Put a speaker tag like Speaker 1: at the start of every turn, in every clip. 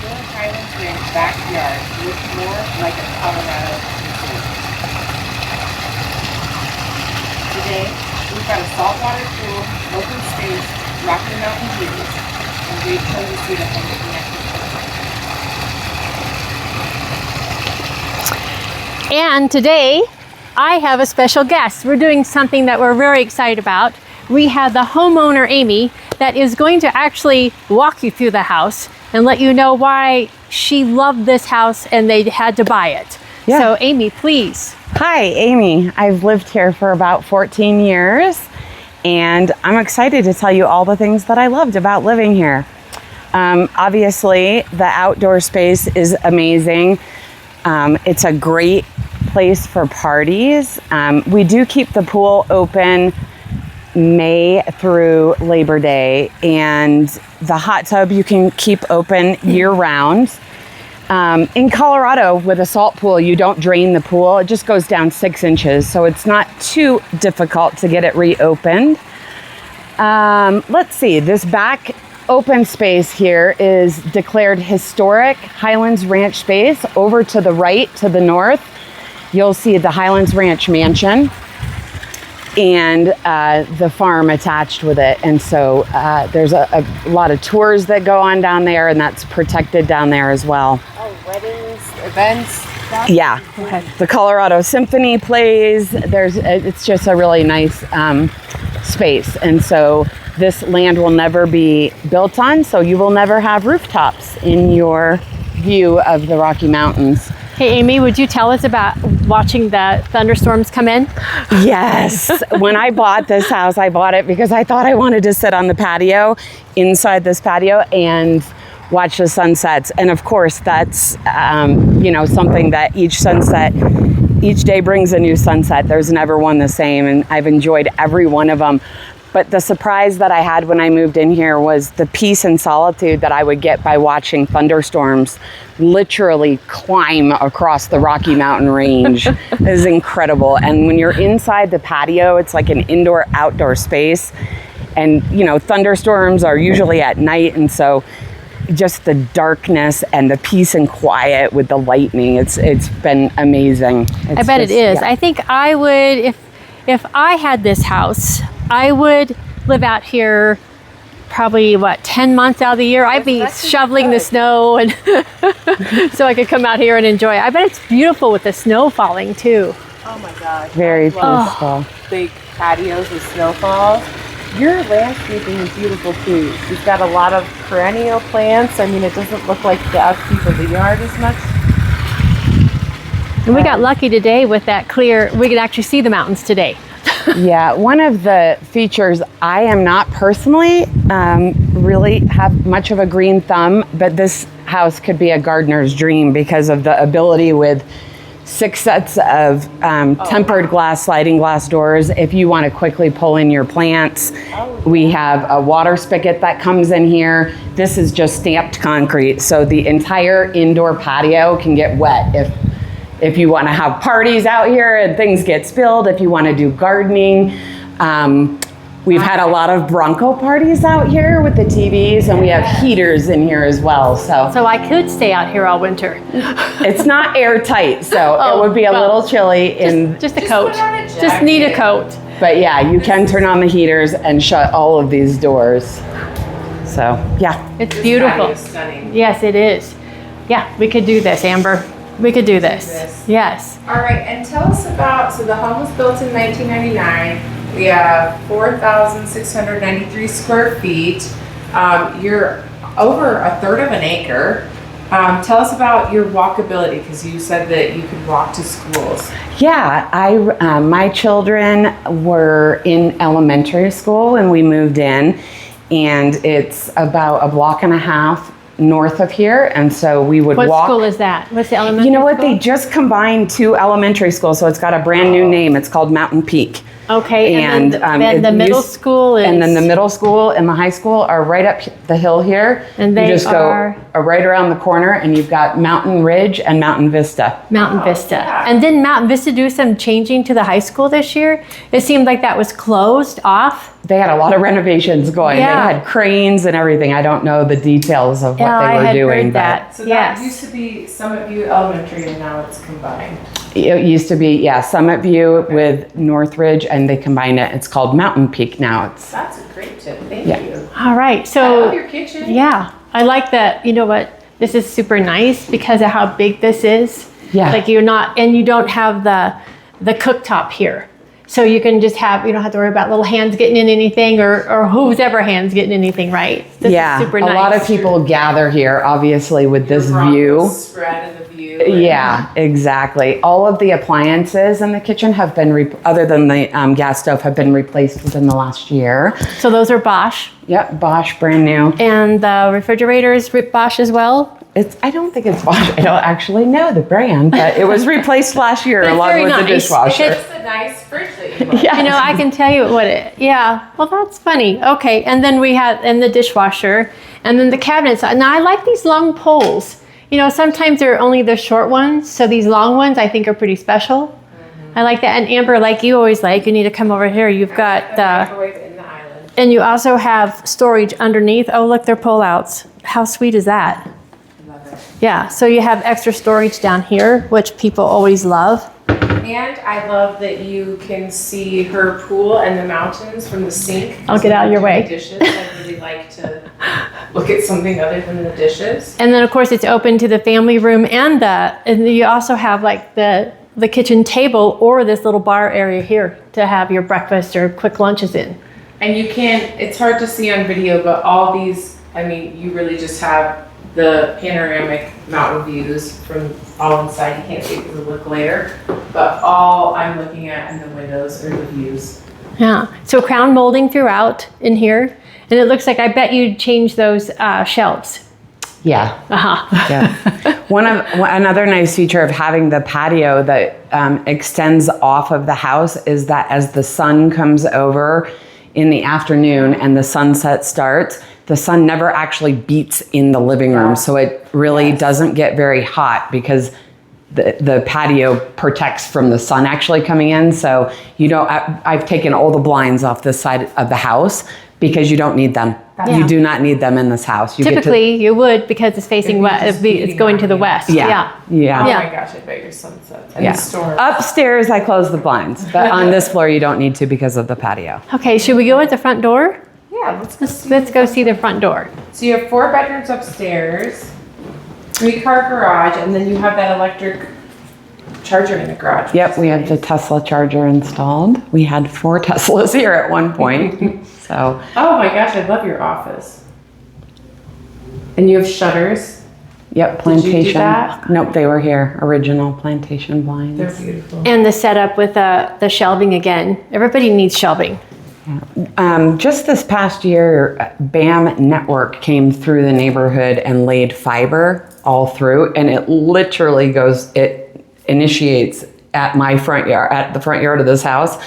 Speaker 1: your Highlands Ranch backyard look more like a Colorado resort. Today, we've got a saltwater pool, open space, Rocky Mountain views, and great cozy to home connected.
Speaker 2: And today, I have a special guest. We're doing something that we're very excited about. We have the homeowner, Amy, that is going to actually walk you through the house and let you know why she loved this house and they had to buy it. Yeah. So Amy, please.
Speaker 3: Hi, Amy. I've lived here for about 14 years and I'm excited to tell you all the things that I loved about living here. Obviously, the outdoor space is amazing. It's a great place for parties. We do keep the pool open May through Labor Day, and the hot tub you can keep open year round. In Colorado, with a salt pool, you don't drain the pool. It just goes down 6 inches, so it's not too difficult to get it reopened. Let's see, this back open space here is declared historic Highlands Ranch space. Over to the right, to the north, you'll see the Highlands Ranch mansion and the farm attached with it. And so there's a lot of tours that go on down there, and that's protected down there as well.
Speaker 1: Oh, weddings, events? Stuff?
Speaker 3: Yeah, okay. The Colorado Symphony plays. It's just a really nice space. And so this land will never be built on, so you will never have rooftops in your view of the Rocky Mountains.
Speaker 2: Hey, Amy, would you tell us about watching the thunderstorms come in?
Speaker 3: Yes. When I bought this house, I bought it because I thought I wanted to sit on the patio, inside this patio, and watch the sunsets. And of course, that's, something that each day brings a new sunset. There's never one the same, and I've enjoyed every one of them. But the surprise that I had when I moved in here was the peace and solitude that I would get by watching thunderstorms literally climb across the Rocky Mountain range. It is incredible. And when you're inside the patio, it's like an indoor-outdoor space. And, thunderstorms are usually at night. And so just the darkness and the peace and quiet with the lightning, it's been amazing.
Speaker 2: I bet it is. Yeah. I think I would, if I had this house, I would live out here probably 10 months out of the year. I'd be shoveling the snow and so I could come out here and enjoy it. I bet it's beautiful with the snow falling too.
Speaker 1: Oh my gosh.
Speaker 3: Very peaceful.
Speaker 1: Big patios with snowfalls. Your landscaping is beautiful too. You've got a lot of perennial plants. I mean, it doesn't look like the upkeep of the yard as much.
Speaker 2: And we got lucky today with that clear, we could actually see the mountains today.
Speaker 3: Yeah, one of the features, I am not personally really have much of a green thumb, but this house could be a gardener's dream because of the ability with 6 sets of tempered glass sliding glass doors. If you want to quickly pull in your plants, we have a water spigot that comes in here. This is just stamped concrete, so the entire indoor patio can get wet if you want to have parties out here and things get spilled, if you want to do gardening. We've had a lot of Bronco parties out here with the TVs, and we have heaters in here as well.
Speaker 2: So I could stay out here all winter.
Speaker 3: It's not airtight, so it would be a little chilly.
Speaker 2: Just a coat. Just need a coat.
Speaker 3: But yeah, you can turn on the heaters and shut all of these doors. So yeah.
Speaker 2: It's beautiful.
Speaker 1: Stunning.
Speaker 2: Yes, it is. Yeah, we could do this, Amber. We could do this. Yes.
Speaker 1: All right, and tell us about, so the home was built in 1999. We have 4,693 square feet. You're over a third of an acre. Tell us about your walkability, because you said that you could walk to schools.
Speaker 3: Yeah, my children were in elementary school when we moved in, and it's about a block and a half north of here, and so we would walk.
Speaker 2: What school is that? What's the elementary
Speaker 3: You know what?
Speaker 2: school?
Speaker 3: They just combined 2 elementary schools, so it's got a brand new name. It's called Mountain Peak.
Speaker 2: Okay, and then,
Speaker 3: And,
Speaker 2: then the
Speaker 3: it
Speaker 2: middle
Speaker 3: used-
Speaker 2: school is.
Speaker 3: And then the middle school and the high school are right up the hill here.
Speaker 2: And they
Speaker 3: you just
Speaker 2: are-
Speaker 3: go right around the corner, and you've got Mountain Ridge and Mountain Vista.
Speaker 2: Mountain Vista.
Speaker 1: yeah.
Speaker 2: And didn't Mountain Vista do some changing to the high school this year? It seemed like that was closed off.
Speaker 3: They had a lot of renovations going.
Speaker 2: Yeah.
Speaker 3: They had cranes and everything. I don't know the details of what
Speaker 2: Yeah,
Speaker 3: they
Speaker 2: I
Speaker 3: were
Speaker 2: had
Speaker 3: doing,
Speaker 2: heard that.
Speaker 1: So that
Speaker 2: Yes.
Speaker 1: used to be Summit View Elementary, and now it's combined.
Speaker 3: but it used to be, Summit View with Northridge, and they combined it. It's called Mountain Peak now.
Speaker 1: That's a great tip. Thank
Speaker 3: Yeah.
Speaker 1: you.
Speaker 2: All right,
Speaker 1: I
Speaker 2: so
Speaker 1: love your kitchen.
Speaker 2: yeah, I like that. You know what? This is super nice because of how big this is.
Speaker 3: Yeah.
Speaker 2: Like you're not, and you don't have the cooktop here. So you can just have, you don't have to worry about little hands getting in anything or whose ever hands getting anything, right? This is super nice.
Speaker 3: A lot of people gather here, obviously, with this view.
Speaker 1: Broncos spread in the view. and-
Speaker 3: Yeah, exactly. All of the appliances in the kitchen have been, other than the gas stove, have been replaced within the last year.
Speaker 2: So those are Bosch.
Speaker 3: Yep, Bosch, brand new.
Speaker 2: And the refrigerator is Bosch as well.
Speaker 3: I don't think it's Bosch. I don't actually know the brand, but it was replaced last year
Speaker 2: It's
Speaker 3: along
Speaker 2: very
Speaker 3: with the
Speaker 2: nice.
Speaker 3: dishwasher.
Speaker 2: It's-
Speaker 1: It's a nice fridge that you bought.
Speaker 3: Yeah.
Speaker 2: You know, I can tell you what it, yeah. Well, that's funny. Okay. And then we have, and the dishwasher, and then the cabinets. Now I like these long poles. You know, sometimes they're only the short ones. So these long ones I think are pretty special. I like that. And Amber, like you always like, you need to come over here. You've got the,
Speaker 1: Microwave in the island.
Speaker 2: and you also have storage underneath. Oh, look, they're pull outs. How sweet is that?
Speaker 1: Love it.
Speaker 2: Yeah. So you have extra storage down here, which people always love.
Speaker 1: And I love that you can see her pool and the mountains from the sink.
Speaker 2: I'll get out of your way.
Speaker 1: Dishes. I really like to look at something other than the dishes.
Speaker 2: And then of course it's open to the family room and you also have like the kitchen table or this little bar area here to have your breakfast or quick lunches in.
Speaker 1: And you can't, it's hard to see on video, but all these, I mean, you really just have the panoramic mountain views from all inside. You can't see it through the glare, but all I'm looking at in the windows are the views.
Speaker 2: Yeah. So crown molding throughout in here. And it looks like, I bet you changed those shelves.
Speaker 3: Yeah.
Speaker 2: Uh-huh.
Speaker 3: Yeah. Another nice feature of having the patio that extends off of the house is that as the sun comes over in the afternoon and the sunset starts, the sun never actually beats in the living room. So it really doesn't get very hot because the patio protects from the sun actually coming in. So you don't, I've taken all the blinds off this side of the house because you don't need them.
Speaker 2: Yeah.
Speaker 3: You do not need them in this house. You
Speaker 2: Typically you would because it's facing
Speaker 1: It'd be
Speaker 2: west,
Speaker 1: just
Speaker 2: it's
Speaker 1: beating
Speaker 2: going to
Speaker 1: on
Speaker 2: the
Speaker 1: you.
Speaker 2: west.
Speaker 3: Yeah.
Speaker 2: Yeah.
Speaker 3: Yeah.
Speaker 1: Oh
Speaker 2: Yeah.
Speaker 1: my gosh, I bet your sunsets and
Speaker 3: Yeah.
Speaker 1: the storm.
Speaker 3: Upstairs, I close the blinds, but on this floor, you don't need to because of the patio.
Speaker 2: Okay, should we go at the front door?
Speaker 1: Yeah,
Speaker 2: Let's go see the front door.
Speaker 1: So you have 4 bedrooms upstairs, 3-car garage, and then you have that electric charger in the garage. which
Speaker 3: Yep,
Speaker 1: is
Speaker 3: we have the
Speaker 1: nice.
Speaker 3: Tesla charger installed. We had 4 Teslas here at one point. So,
Speaker 1: Oh my gosh, I love your office. And you have shutters.
Speaker 3: yep,
Speaker 1: Did you do
Speaker 3: plantation.
Speaker 1: that?
Speaker 3: Nope, they were here. Original plantation blinds.
Speaker 1: They're beautiful.
Speaker 2: And the setup with the shelving again. Everybody needs shelving.
Speaker 3: Just this past year, BAM Network came through the neighborhood and laid fiber all through, and it literally it initiates at my front yard, at the front yard of this house,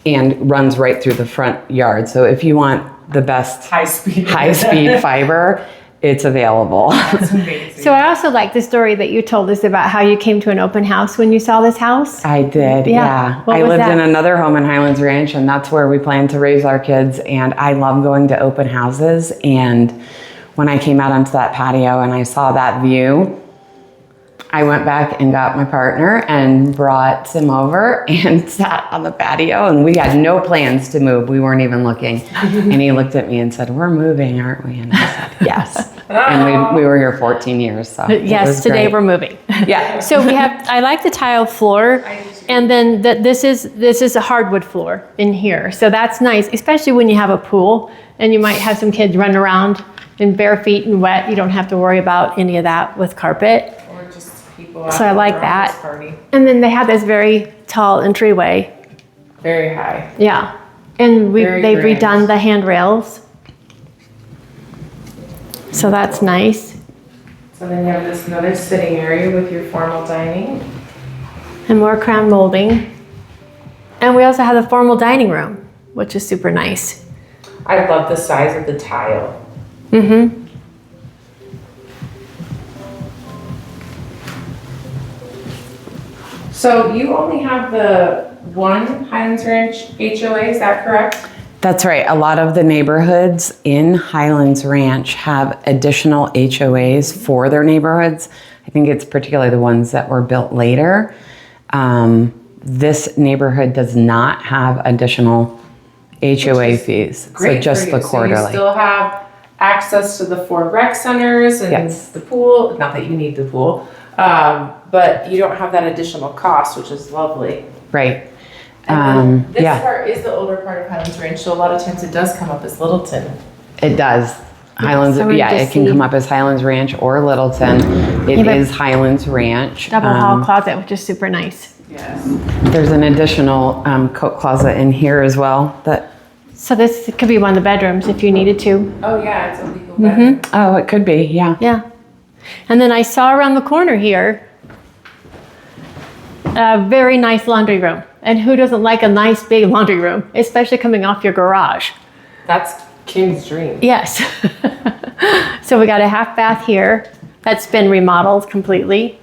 Speaker 3: and runs right through the front yard. So if you want the best
Speaker 1: High speed.
Speaker 3: high-speed fiber, it's available.
Speaker 1: That's amazing.
Speaker 2: So I also like the story that you told us about how you came to an open house when you saw this house.
Speaker 3: I did,
Speaker 2: Yeah.
Speaker 3: yeah.
Speaker 2: What
Speaker 3: I
Speaker 2: was
Speaker 3: lived
Speaker 2: that?
Speaker 3: in another home in Highlands Ranch, and that's where we plan to raise our kids. And I love going to open houses. And when I came out onto that patio and I saw that view, I went back and got my partner and brought him over and sat on the patio. And we had no plans to move. We weren't even looking. And he looked at me and said, "We're moving, aren't we?" And I said, "Yes." And we were here 14 years. So it
Speaker 2: Yes,
Speaker 3: was
Speaker 2: today
Speaker 3: great.
Speaker 2: we're moving.
Speaker 3: Yeah.
Speaker 2: So we have, I like the tile floor, and then this is a hardwood floor in here. So that's nice, especially when you have a pool and you might have some kids run around in bare feet and wet. You don't have to worry about any of that with carpet.
Speaker 1: Or just people
Speaker 2: So I
Speaker 1: out
Speaker 2: like
Speaker 1: at
Speaker 2: that.
Speaker 1: the office party.
Speaker 2: And then they have this very tall entryway.
Speaker 1: Very high.
Speaker 2: Yeah. And
Speaker 1: Very
Speaker 2: they've
Speaker 1: grand.
Speaker 2: redone the handrails. So that's nice.
Speaker 1: So then you have this another sitting area with your formal dining.
Speaker 2: And more crown molding. And we also have the formal dining room, which is super nice.
Speaker 1: I love the size of the tile.
Speaker 2: Mm-hmm.
Speaker 1: So you only have the one Highlands Ranch HOA, is that correct?
Speaker 3: That's right. A lot of the neighborhoods in Highlands Ranch have additional HOAs for their neighborhoods. I think it's particularly the ones that were built later. This neighborhood does not have additional HOA fees, so just the quarterly.
Speaker 1: So you still have access to the 4 rec centers and
Speaker 3: Yes.
Speaker 1: the pool. Not that you need the pool, but you don't have that additional cost, which is lovely.
Speaker 3: Right.
Speaker 1: And then this
Speaker 3: Yeah,
Speaker 1: part is the older part of Highlands Ranch, so a lot of times it does come up as Littleton.
Speaker 3: it does. Highlands,
Speaker 2: so we
Speaker 3: yeah,
Speaker 2: just
Speaker 3: it can
Speaker 2: see-
Speaker 3: come up as Highlands Ranch or Littleton. It
Speaker 2: but-
Speaker 3: is Highlands Ranch.
Speaker 2: Double hall closet, which is super nice.
Speaker 1: Yes.
Speaker 3: There's an additional coat closet in here as well. That
Speaker 2: So this could be one of the bedrooms if you needed to.
Speaker 1: Oh yeah, it's a legal bedroom.
Speaker 3: oh, it could be, yeah.
Speaker 2: Yeah. And then I saw around the corner here a very nice laundry room. And who doesn't like a nice big laundry room, especially coming off your garage?
Speaker 1: That's King's dream.
Speaker 2: Yes. So we got a half bath here that's been remodeled completely.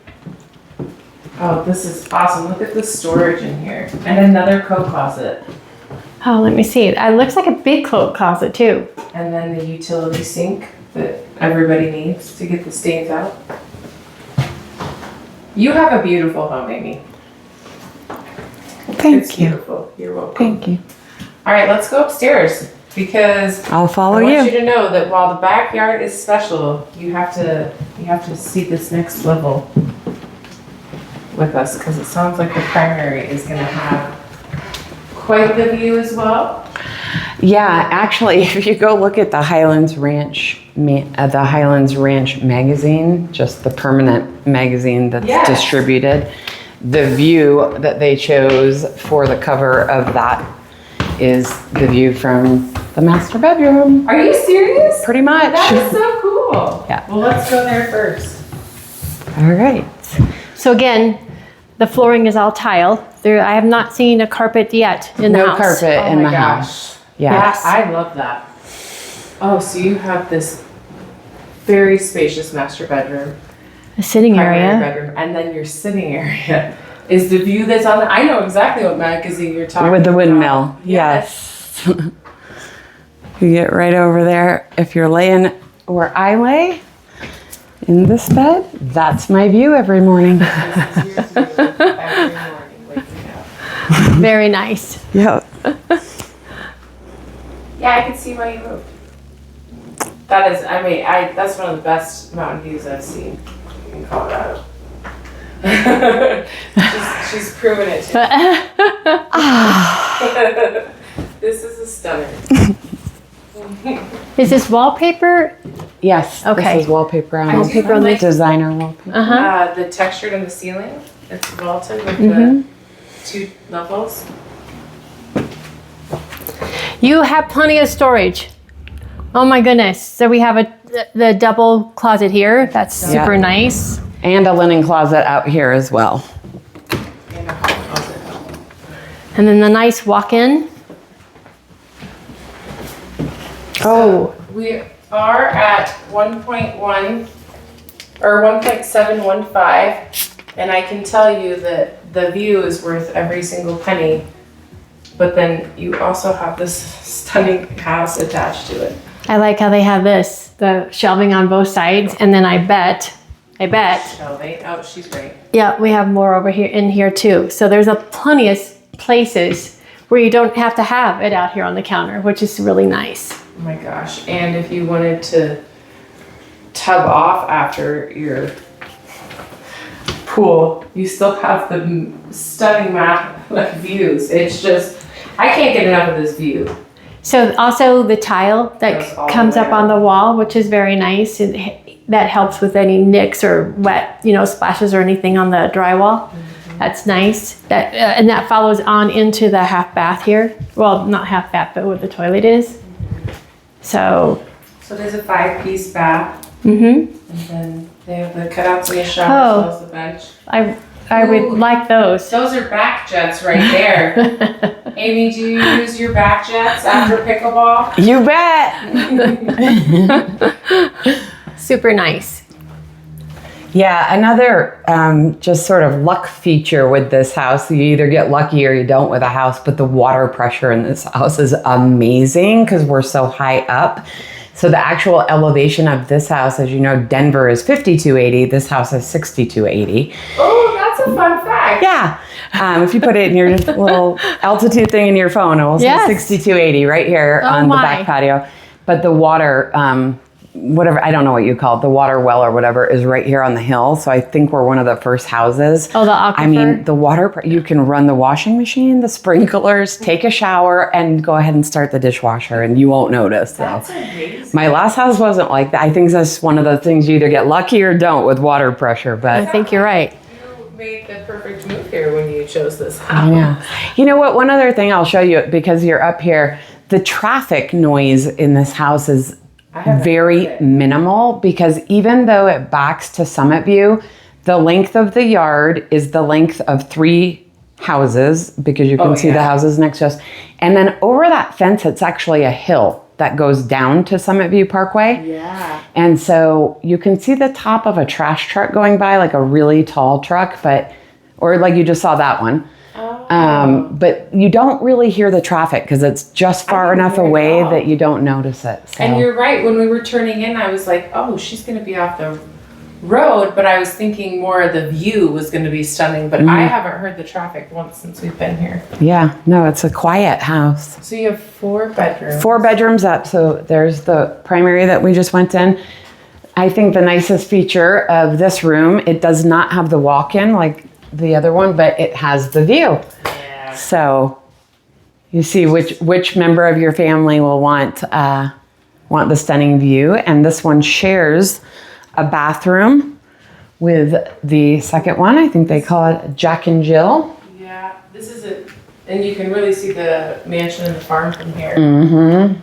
Speaker 1: Oh, this is awesome. Look at the storage in here. And another coat closet.
Speaker 2: Oh, let me see. It looks like a big coat closet too.
Speaker 1: And then the utility sink that everybody needs to get the stains out. You have a beautiful home, Amy. It's beautiful. You're welcome.
Speaker 3: Thank you.
Speaker 1: All right, let's go upstairs because
Speaker 3: I'll follow
Speaker 1: I want
Speaker 3: you.
Speaker 1: you to know that while the backyard is special, you have to see this next level with us because it sounds like the primary is going to have quite the view as well.
Speaker 3: Yeah, actually, if you go look at the Highlands Ranch, magazine, just the permanent magazine that's
Speaker 1: Yes.
Speaker 3: distributed, the view that they chose for the cover of that is the view from the master bedroom.
Speaker 1: Are you serious?
Speaker 3: Pretty much.
Speaker 1: That is so cool.
Speaker 3: Yeah.
Speaker 1: Well, let's go there first.
Speaker 3: All right.
Speaker 2: So again, the flooring is all tile. I have not seen a carpet yet in the
Speaker 3: No
Speaker 2: house.
Speaker 3: carpet
Speaker 1: Oh
Speaker 3: in
Speaker 1: my
Speaker 3: the
Speaker 1: gosh.
Speaker 3: house. Yes.
Speaker 1: I love that. Oh, so you have this very spacious master bedroom,
Speaker 2: The sitting
Speaker 1: primary
Speaker 2: area.
Speaker 1: bedroom, and then your sitting area is the view that's on. I know exactly what magazine you're talking about.
Speaker 3: With the windmill. Yes. You get right over there. If you're laying where I lay in this bed, that's my view every morning.
Speaker 1: This is your view every morning waking up.
Speaker 2: Very nice.
Speaker 3: Yep.
Speaker 1: Yeah, I can see why you moved. That is, that's one of the best mountain views I've seen in Colorado. she's proven it to me. This is a stunner.
Speaker 2: Is this wallpaper?
Speaker 3: Yes.
Speaker 2: Okay.
Speaker 3: This is wallpaper on
Speaker 2: Wallpaper on the-
Speaker 3: designer wallpaper.
Speaker 2: Uh-huh.
Speaker 1: The textured in the ceiling, it's vaulted with
Speaker 2: Mm-hmm.
Speaker 1: the 2 levels.
Speaker 2: You have plenty of storage. Oh my goodness. So we have the double closet here. That's super
Speaker 3: Yeah.
Speaker 2: nice.
Speaker 3: And a linen closet out here as well.
Speaker 1: And a hot closet.
Speaker 2: And then the nice walk-in.
Speaker 3: Oh.
Speaker 1: We are at 1.1 or 1.715, and I can tell you that the view is worth every single penny. But then you also have this stunning house attached to it.
Speaker 2: I like how they have this, the shelving on both sides. And then I bet,
Speaker 1: Shelving. Oh, she's right.
Speaker 2: yeah, we have more over here in here too. So there's plenty of places where you don't have to have it out here on the counter, which is really nice.
Speaker 1: Oh my gosh. And if you wanted to tub off after your pool, you still have the stunning views. It's just, I can't get enough of this view.
Speaker 2: So also the tile
Speaker 1: Goes
Speaker 2: that
Speaker 1: all the
Speaker 2: comes
Speaker 1: way
Speaker 2: up on the wall, which is very nice. That helps with any nicks or wet, splashes or anything on the drywall.
Speaker 1: Mm-hmm.
Speaker 2: That's nice. And that follows on into the half bath here. Well, not half bath, but where the toilet is. So,
Speaker 1: So there's a 5-piece bath,
Speaker 2: mm-hmm.
Speaker 1: and then they have the cutouts in the shower,
Speaker 2: Oh.
Speaker 1: as well as the bench.
Speaker 2: I would like those.
Speaker 1: Those are back jets right there. Amy, do you use your back jets after pickleball?
Speaker 3: You bet.
Speaker 2: Super nice.
Speaker 3: Yeah, another just sort of luck feature with this house. You either get lucky or you don't with a house, but the water pressure in this house is amazing because we're so high up. So the actual elevation of this house, as you know, Denver is 5280. This house is 6280.
Speaker 1: Oh, that's a fun fact.
Speaker 3: Yeah. If you put it in your little altitude thing in your phone, it will say 6280 right here on the back patio. But the water, whatever, I don't know what you call it, the water well or whatever is right here on the hill. So I think we're one of the first houses.
Speaker 2: Oh, the aquifer?
Speaker 3: I mean, the water, you can run the washing machine, the sprinklers, take a shower, and go ahead and start the dishwasher, and you won't notice.
Speaker 1: That's amazing.
Speaker 3: My last house wasn't like that. I think that's one of the things you either get lucky or don't with water pressure. But
Speaker 2: I think you're right.
Speaker 1: You made the perfect move here when you chose this house.
Speaker 3: yeah. You know what? One other thing I'll show you, because you're up here, the traffic noise in this house is very minimal, because even though it backs to Summit View, the length of the yard is the length of 3 houses, because you can see the houses next to us. And then over that fence, it's actually a hill that goes down to Summit View Parkway.
Speaker 1: Yeah.
Speaker 3: And so you can see the top of a trash truck going by, like a really tall truck, or like you just saw that one. But you don't really hear the traffic because it's just far enough away that you don't notice it. So.
Speaker 1: And you're right. When we were turning in, I was like, oh, she's going to be off the road. But I was thinking more the view was going to be stunning. But I haven't heard the traffic once since we've been here.
Speaker 3: Yeah, no, it's a quiet house.
Speaker 1: So you have 4 bedrooms.
Speaker 3: 4 bedrooms up. So there's the primary that we just went in. I think the nicest feature of this room, it does not have the walk-in like the other one, but it has the view.
Speaker 1: Yeah.
Speaker 3: So you see which member of your family will want the stunning view. And this one shares a bathroom with the second one. I think they call it Jack and Jill.
Speaker 1: Yeah, this is it. And you can really see the mansion and the farm from here.
Speaker 3: Mm-hmm.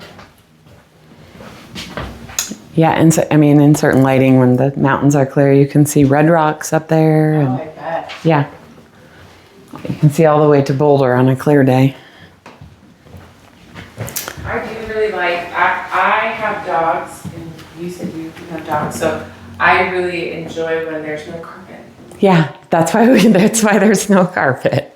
Speaker 3: Yeah, and so, I mean, in certain lighting, when the mountains are clear, you can see red rocks up there. And,
Speaker 1: I bet.
Speaker 3: yeah. You can see all the way to Boulder on a clear day.
Speaker 1: I do really like, I have dogs, and you said you have dogs, so I really enjoy when there's no carpet.
Speaker 3: Yeah, that's why there's no carpet.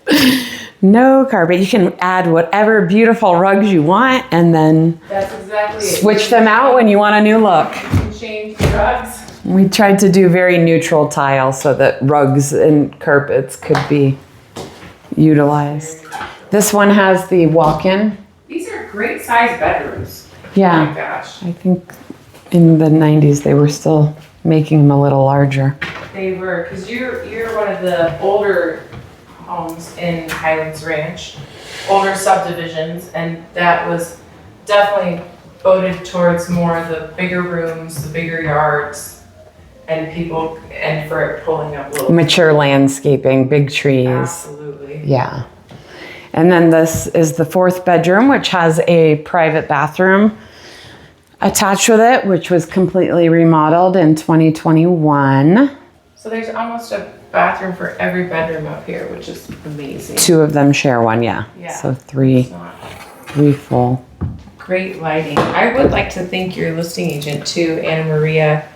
Speaker 3: No carpet. You can add whatever beautiful rugs you want, and then
Speaker 1: That's exactly it.
Speaker 3: switch them out when you want a new look.
Speaker 1: You can change the rugs.
Speaker 3: We tried to do very neutral tile so that rugs and carpets could be utilized. This one has the walk-in.
Speaker 1: These are great sized bedrooms.
Speaker 3: Yeah.
Speaker 1: Oh my gosh.
Speaker 3: I think in the 90s they were still making them a little larger.
Speaker 1: They were, because you're one of the older homes in Highlands Ranch, older subdivisions, and that was definitely voted towards more of the bigger rooms, the bigger yards, and for it pulling up little.
Speaker 3: Mature landscaping, big trees.
Speaker 1: Absolutely.
Speaker 3: Yeah. And then this is the 4th bedroom, which has a private bathroom attached with it, which was completely remodeled in 2021.
Speaker 1: So there's almost a bathroom for every bedroom up here, which is amazing.
Speaker 3: 2 of them share one, yeah.
Speaker 1: Yeah.
Speaker 3: So 3 full.
Speaker 1: Great lighting. I would like to thank your listing agent too, Anna Maria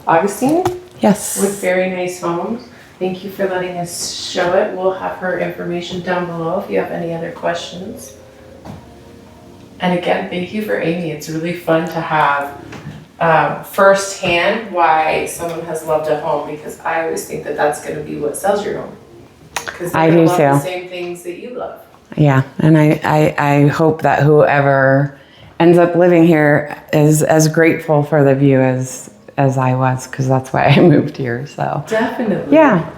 Speaker 1: Augustine,
Speaker 3: Yes.
Speaker 1: with Very Nice Homes. Thank you for letting us show it. We'll have her information down below if you have any other questions. And again, thank you for Amy. It's really fun to have firsthand why someone has loved a home, because I always think that that's going to be what sells your home. Because
Speaker 3: I
Speaker 1: they
Speaker 3: do
Speaker 1: love
Speaker 3: too.
Speaker 1: the same things that you love.
Speaker 3: Yeah, and I hope that whoever ends up living here is as grateful for the view as I was, because that's why I moved here. So
Speaker 1: Definitely.
Speaker 3: yeah.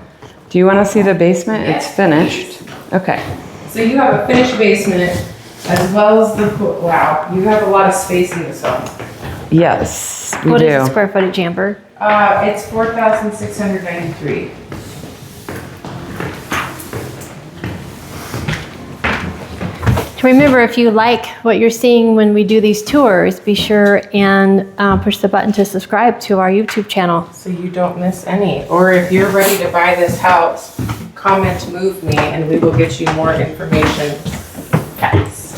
Speaker 3: Do you want to see the basement?
Speaker 1: Yes,
Speaker 3: It's finished. Okay.
Speaker 1: So you have a finished basement as well as the pool. Wow, you have a lot of space in this home.
Speaker 3: Yes, we
Speaker 2: What
Speaker 3: do.
Speaker 2: is the square footage, Amber?
Speaker 1: It's 4,693.
Speaker 2: Remember, if you like what you're seeing when we do these tours, be sure and push the button to subscribe to our YouTube channel.
Speaker 1: So you don't miss any. Or if you're ready to buy this house, comment move me and we will get you more information. Yes.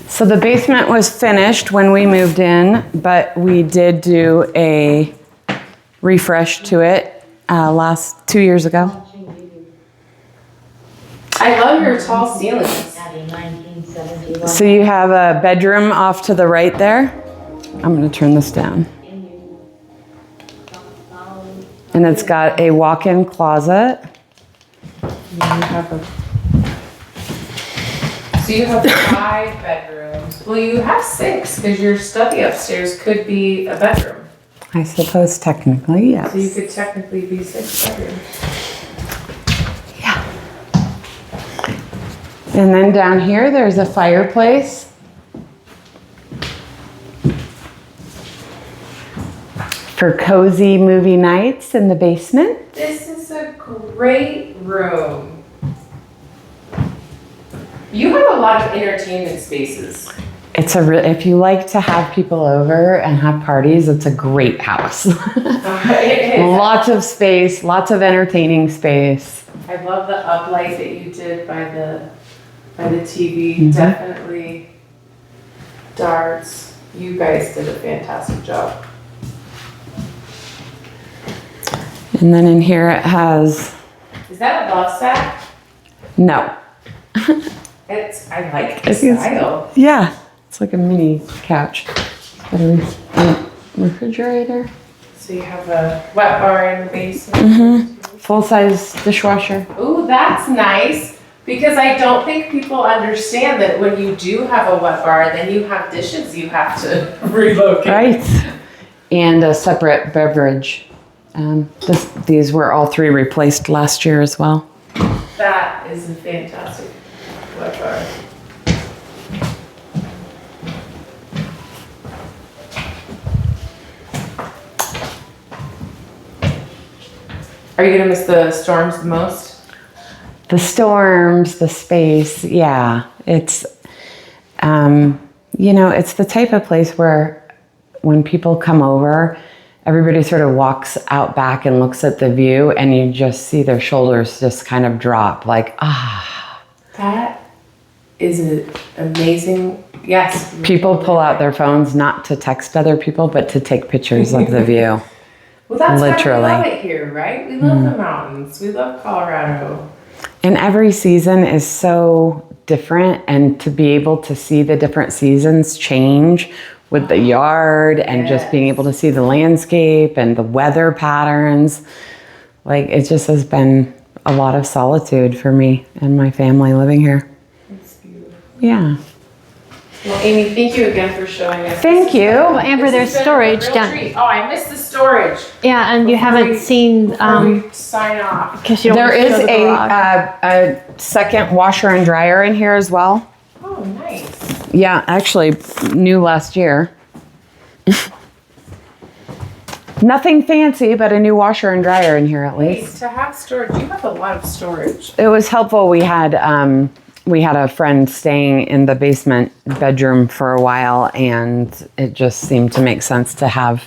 Speaker 3: So the basement was finished when we moved in, but we did do a refresh to it 2 years ago.
Speaker 1: I love your tall ceilings.
Speaker 3: So you have a bedroom off to the right there. I'm going to turn this down. And it's got a walk-in closet.
Speaker 1: So you have 5 bedrooms. Well, you have 6 because your study upstairs could be a bedroom.
Speaker 3: I suppose technically, yes.
Speaker 1: So you could technically be 6 bedrooms.
Speaker 3: Yeah. And then down here, there's a fireplace. For cozy movie nights in the basement.
Speaker 1: This is a great room. You have a lot of entertainment spaces.
Speaker 3: It's if you like to have people over and have parties, it's a great house. Lots of space, lots of entertaining space.
Speaker 1: I love the uplight that you did by the TV. Definitely darts. You guys did a fantastic job.
Speaker 3: And then in here it has...
Speaker 1: Is that a love sack?
Speaker 3: No.
Speaker 1: I like the style.
Speaker 3: Yeah, it's like a mini couch. Got a refrigerator.
Speaker 1: So you have a wet bar in the basement.
Speaker 3: Full-size dishwasher.
Speaker 1: Ooh, that's nice. Because I don't think people understand that when you do have a wet bar, then you have dishes you have to relocate.
Speaker 3: Right. And a separate beverage. These were all 3 replaced last year as well.
Speaker 1: That is a fantastic wet bar. Are you gonna miss the storms the most?
Speaker 3: The storms, the space, yeah. It's, it's the type of place where when people come over, everybody sort of walks out back and looks at the view and you just see their shoulders just kind of drop like, ah.
Speaker 1: That is an amazing, yes.
Speaker 3: People pull out their phones not to text other people, but to take pictures of the view.
Speaker 1: Well, that's
Speaker 3: literally.
Speaker 1: why we love it here, right? We love the mountains. We love Colorado.
Speaker 3: And every season is so different, and to be able to see the different seasons change with the yard and just being able to see the landscape and the weather patterns, like it just has been a lot of solitude for me and my family living here.
Speaker 1: It's beautiful.
Speaker 3: Yeah.
Speaker 1: Well, Amy, thank you again for showing us.
Speaker 3: Thank you.
Speaker 2: Well, Amber, there's storage down.
Speaker 1: Oh, I missed the storage.
Speaker 2: Yeah, and you haven't seen
Speaker 1: We sign off.
Speaker 2: because you don't
Speaker 3: There
Speaker 2: want to
Speaker 3: is
Speaker 2: show the garage.
Speaker 3: a second washer and dryer in here as well.
Speaker 1: Oh, nice.
Speaker 3: Yeah, actually new last year. Nothing fancy, but a new washer and dryer in here at least.
Speaker 1: Hey, to have storage, you have a lot of storage.
Speaker 3: It was helpful. We had a friend staying in the basement bedroom for a while, and it just seemed to make sense to have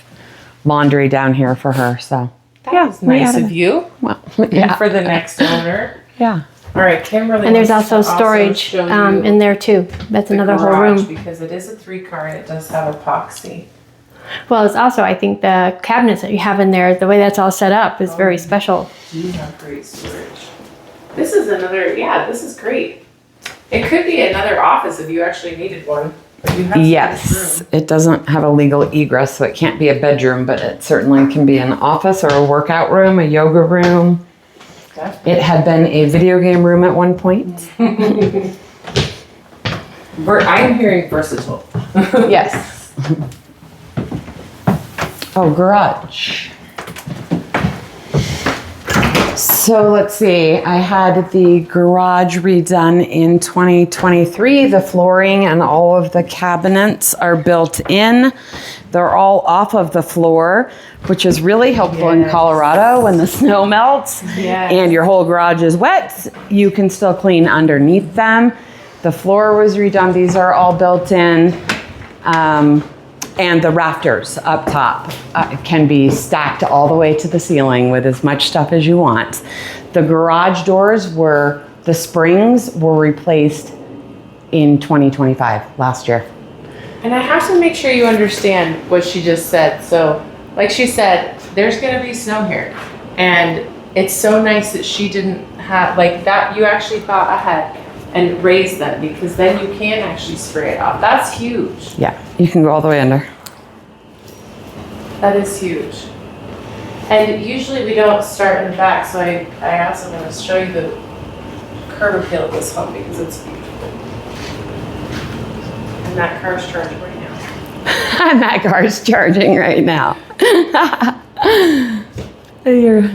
Speaker 3: laundry down here for her. So
Speaker 1: That was nice of you.
Speaker 3: Well,
Speaker 1: And for the next owner.
Speaker 3: yeah.
Speaker 1: All right, Kimberly.
Speaker 2: And there's
Speaker 1: wants
Speaker 2: also
Speaker 1: to
Speaker 2: storage
Speaker 1: show you
Speaker 2: in there too. That's
Speaker 1: the
Speaker 2: another whole
Speaker 1: garage,
Speaker 2: room.
Speaker 1: because it is a 3-car and it does have epoxy.
Speaker 2: Well, it's also, I think, the cabinets that you have in there, the way that's all set up is very special.
Speaker 1: You have great storage. This is another, this is great. It could be another office if you actually needed one. But you have so much
Speaker 3: Yes,
Speaker 1: room.
Speaker 3: it doesn't have a legal egress, so it can't be a bedroom, but it certainly can be an office or a workout room, a yoga room.
Speaker 1: Definitely.
Speaker 3: It had been a video game room at one point.
Speaker 1: I'm hearing versatile.
Speaker 3: Yes. Oh, garage. So let's see, I had the garage redone in 2023. The flooring and all of the cabinets are built in. They're all off of the floor, which is really helpful in Colorado when the snow melts and your whole garage is wet. You can still clean underneath them. The floor was redone. These are all built in. And the rafters up top can be stacked all the way to the ceiling with as much stuff as you want. The garage doors the springs were replaced in 2025, last year.
Speaker 1: And I have to make sure you understand what she just said. So, like she said, there's gonna be snow here. And it's so nice that she didn't have, like that, you actually thought ahead and raised them, because then you can actually spray it off. That's huge.
Speaker 3: Yeah, you can go all the way under.
Speaker 1: That is huge. And usually we don't start in the back, so I also want to show you the curb appeal of this home because it's beautiful. And that car's charging right now.
Speaker 3: And that car's charging right now. You're